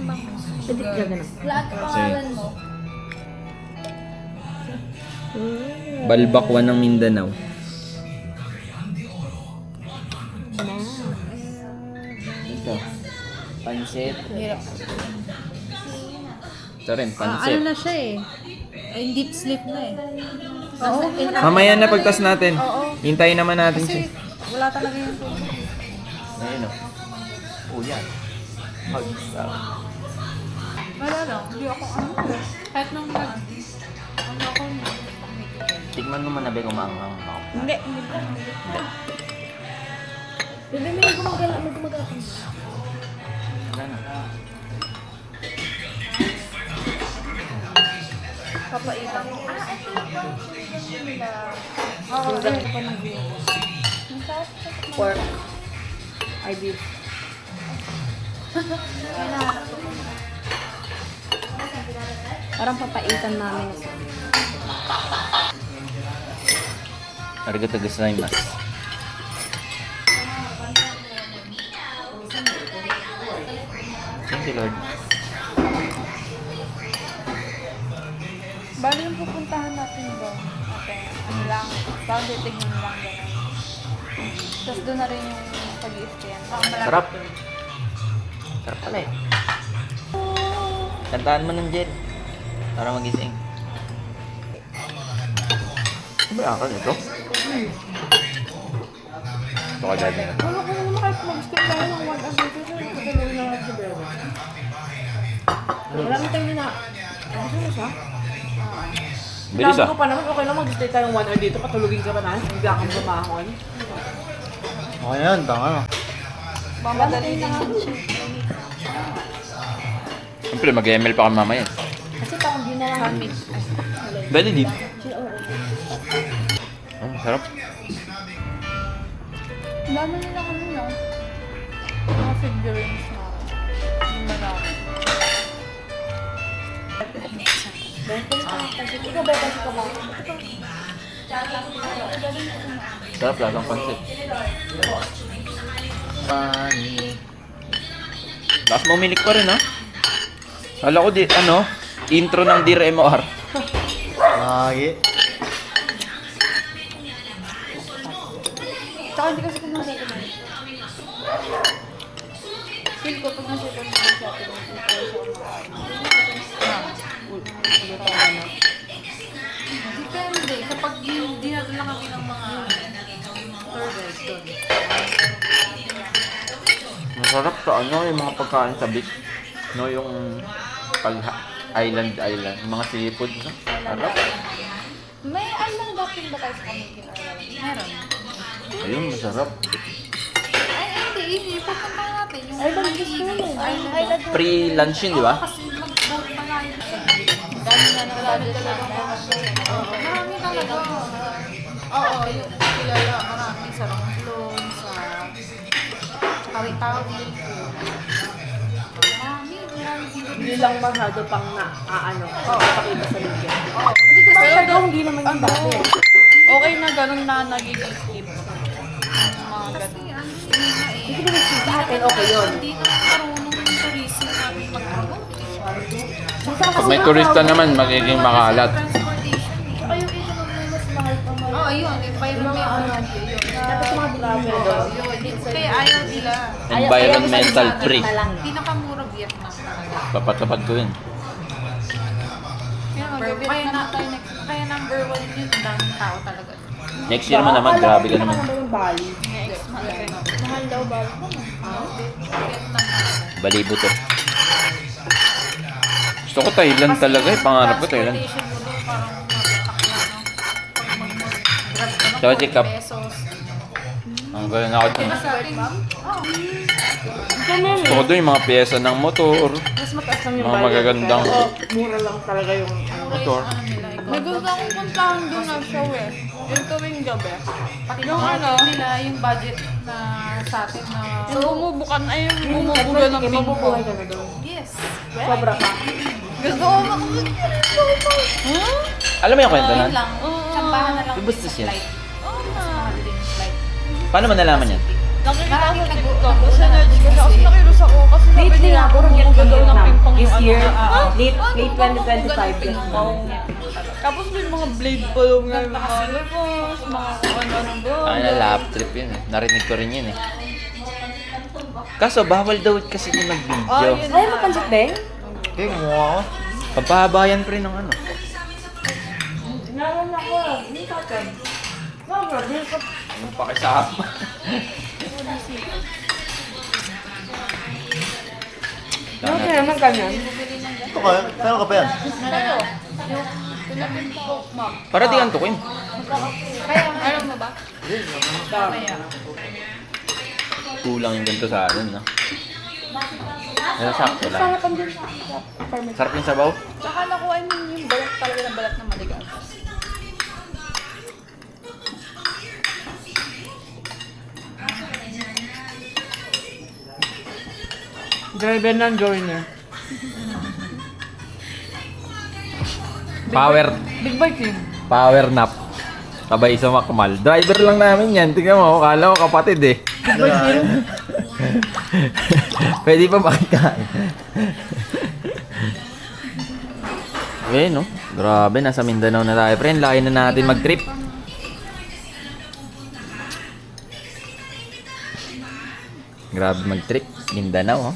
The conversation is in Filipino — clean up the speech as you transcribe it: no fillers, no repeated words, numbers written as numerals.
Pwede ka ganun. Lahat ng pangalan mo. Balbakwan ng Mindanao. Ito. Pansit. Hirap. Ito rin, Ano pansit. na siya eh. Ay, deep sleep na eh. Oo. Mamaya na pagtas natin. Hintayin naman natin siya. Wala talaga yung tubig. Ayun o. Oh, yan. Pag-stop. Wala lang. Hindi ako kahit nung ano ako Tikman mo manabi kung maanghang ako. Hindi. Bebe, may gumagala. Wala na. Papaitan. Ito yung sinigang nila. Oo, Sinigang pa ng pork. Ay, beef. Parang papaitan namin. Arigato gozaimasu. Thank you, Lord. Bali yung pupuntahan natin doon. Okay. Ano lang. Parang titignan lang gano'n. Tapos doon na rin yung pag-i-stayan. Sarap. Sarap pala eh. Kantaan mo ng Jet. Para magising. Ano ba akal ito? Ito ka dyan. Wala ko naman kahit mag-stay tayo ng 1 hour dito. Pagkaluin na lang si Bebe. Wala mo tayo na. Ano na siya? Bilis Sabi ah. ko pa naman, okay lang mag-stay tayong 1 hour dito. Patulugin ka pa na. Bigla kang bumahon. Okay yan, tanga. Mamadali na nga siya. Siyempre, mag-ML pa kami mamaya. Kasi parang di na lang kami. Dali deep. Oh, sarap. Dami nila kami, no? Mga figurines na. Yung marami. Ikaw ba kasi ka ba? Sarap lasang pansit. Pani. Tapos mumilik pa rin ha. Kala ko di, ano, intro ng Dear MOR. Lagi. Tsaka hindi kasi kung nasa kumain. Feel ko pag nasa kumain sa atin, depende. Kapag hindi natin lang kami ng mga tour guide doon. Masarap sa ano, yung mga pagkain sa beach. No, yung pag island, yung mga seafood. No? Sarap. May island docking ba tayo sa Camiguin Island? Meron. Ayun, masarap. Ay, hindi. Pupunta natin. Yung Island gusto mo yun. Island. Pre-lunch yun, di ba? Kasi mag-boat pa nga yun. Dami na ng budget natin. Marami talaga. Oo, yung kilala. Marami sa Romblon, sa Tawi-Tawi. Marami dito. Hindi lang masyado pang na-ano. Pakita sa media. Oo, kasi kasi Pero hindi naman yung dati. okay na ganun na nagiging tip. Mga ganun. Hindi naman sa atin, okay yun. Hindi na marunong yung tourism namin mag-promote. Pag may turista naman, magiging makalat. Transportation. Ay, yung issue ng may mas mahal pa man. Oo, yun. Environmental. Dapat sa mga travel doon. Kaya ayaw nila. Environmental free. Pinakamura Vietnam talaga. Papatapad ko yun. Kaya number 1 yun. Ang daming tao talaga. Next year mo naman, grabe ka naman. Ano ba yung Bali? Next month. Mahal daw Bali. Vietnam. Balibo to. Gusto ko Thailand talaga eh. Pangarap ko Thailand. Transportation mo doon parang matatak na, no? Pag mag-grab ka ng So, Jacob. 40 pesos. Ang galing ako dun. Sa atin, Gusto ko dun yung mga pyesa ng motor. Mas mataas lang yung Mga Bali. magagandang Pero mura lang talaga yung motor. may gusto akong puntahan doon na show eh. Yung tuwing gabi. Pati yung ano nila, yung budget na sa atin na bumubukan ay yung bumubuga ng ping mabubuhay ka na doon. Yes. Sobra pa. Gusto ko makakit. Alam mo yung kwento nun? Yun lang. Tsambahan na lang. Ibustos yan. Flight. Oo na. Mahal din flight. Paano mo nalaman yan? Nakikita ko Maraming sa nag-book TikTok. ako Sa sa Nudge kasi ako nakirus ako kasi sabi Lately nila nga, puro bumubuga daw ng Vietnam. ping year. Late 2025 yan. Tapos may mga blade pa daw nga yung mga labas, mga ano-ano ba. Ay, na lap trip yun eh. Narinig ko rin yun eh. Kaso, bawal daw kasi yung nag-video. yun. Ay, mapansit din? Okay, kumuha ako. Pampahabayan pa rin ng ano. Naroon ako. Hindi ka kan. Anong pakisama? Okay naman ganyan. Ito ka, saan ka pa yan? Pinapin ko, ma'am. Para di antukin. Kaya, alam mo ba? Kaya. Kulang yung ganito sa atin, no? Pero sakto lang. Sarapan din sa farmer. Sarap yung sabaw. Tsaka nakuha niyo yung balat talaga ng balat ng maligas. Driver ng joiner. Power, Big bike yun. power nap. Sabay sa makmal. Driver lang namin yan. Tingnan mo, kala ko kapatid eh. Big bike yun. Pwede pa makikain. Eh, no? Grabe, nasa Mindanao na tayo. Friend, laki na natin mag-trip. Grabe mag-trip. Mindanao, oh.